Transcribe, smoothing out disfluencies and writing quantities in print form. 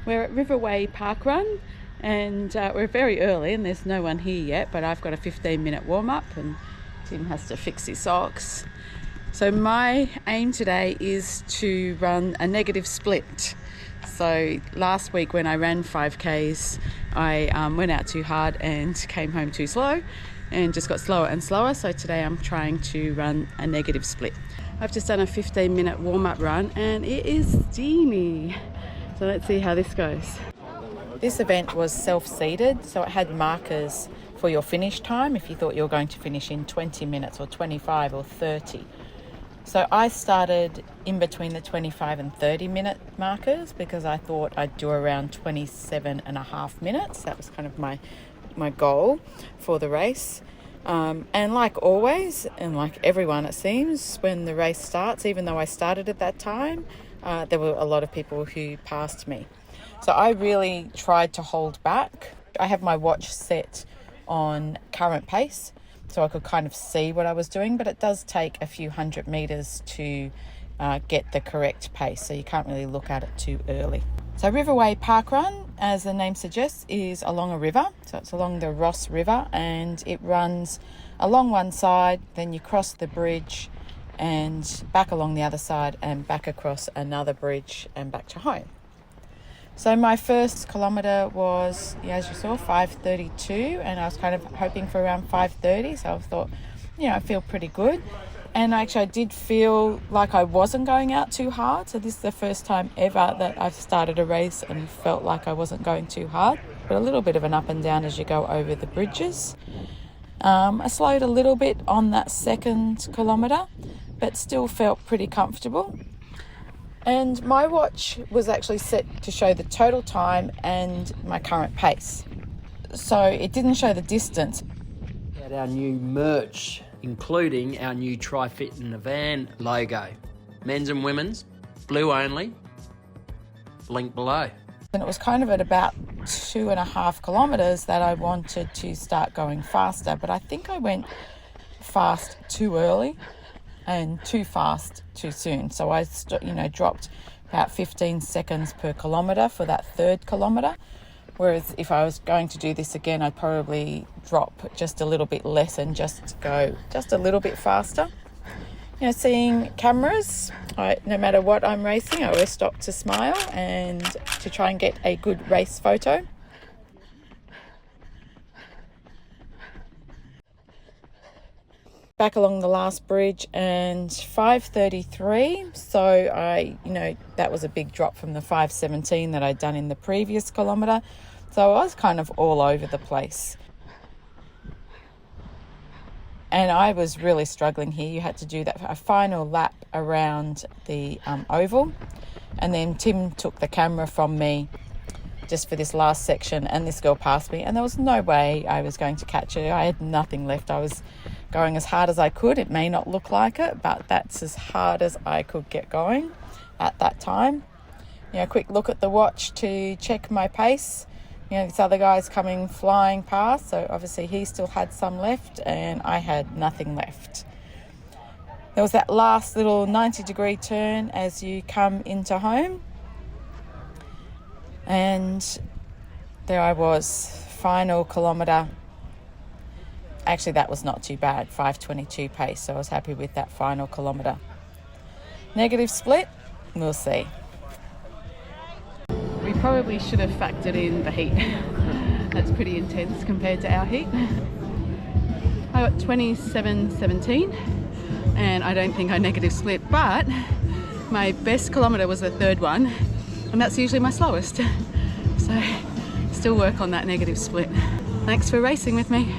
We're at Riverway Parkrun, and we're very early and there's no one here yet, but I've got a 15-minute warm-up and Tim has to fix his socks. So my aim today is to run a negative split. So last week when I ran 5Ks, I went out too hard and came home too slow and just got slower and slower. So today I'm trying to run a negative split. I've just done a 15-minute warm-up run and it is steamy. So let's see how this goes. This event was self-seeded, so it had markers for your finish time if you thought you were going to finish in 20 minutes or 25 or 30. So I started in between the 25 and 30 minute markers because I thought I'd do around 27 and a half minutes. That was kind of my goal for the race. And like always, and like everyone it seems, when the race starts, even though I started at that time, there were a lot of people who passed me. So I really tried to hold back. I have my watch set on current pace, so I could kind of see what I was doing, but it does take a few hundred meters to get the correct pace, so you can't really look at it too early. So Riverway Parkrun, as the name suggests, is along a river. So it's along the Ross River and it runs along one side, then you cross the bridge and back along the other side and back across another bridge and back to home. So my first kilometre was, as you saw, 5:32, and I was kind of hoping for around 5:30, so I thought, I feel pretty good. And actually I did feel like I wasn't going out too hard, so this is the first time ever that I've started a race and felt like I wasn't going too hard, but a little bit of an up and down as you go over the bridges. I slowed a little bit on that second kilometre, but still felt pretty comfortable. And my watch was actually set to show the total time and my current pace. So it didn't show the distance. We had our new merch, including our new Tri-Fit in the Van logo. Men's and women's, blue only, link below. And it was kind of at about 2.5 kilometres that I wanted to start going faster, but I think I went fast too early and too fast too soon. So I dropped about 15 seconds per kilometre for that third kilometre. Whereas if I was going to do this again, I'd probably drop just a little bit less and just go just a little bit faster. Seeing cameras, no matter what I'm racing, I always stop to smile and to try and get a good race photo. Back along the last bridge and 5:33, so that was a big drop from the 5:17 that I'd done in the previous kilometre, so I was kind of all over the place. And I was really struggling here. You had to do a final lap around the oval, and then Tim took the camera from me just for this last section, and this girl passed me and there was no way I was going to catch her. I had nothing left. I was going as hard as I could. It may not look like it, but that's as hard as I could get going at that time. Quick look at the watch to check my pace. This other guy's coming flying past, so obviously he still had some left and I had nothing left. There was that last little 90-degree turn as you come into home, and there I was, final kilometre. Actually, that was not too bad, 5:22 pace, so I was happy with that final kilometre. Negative split, we'll see. We probably should have factored in the heat. That's pretty intense compared to our heat. I got 27:17 and I don't think I negative split, but my best kilometre was the third one and that's usually my slowest. So still work on that negative split. Thanks for racing with me.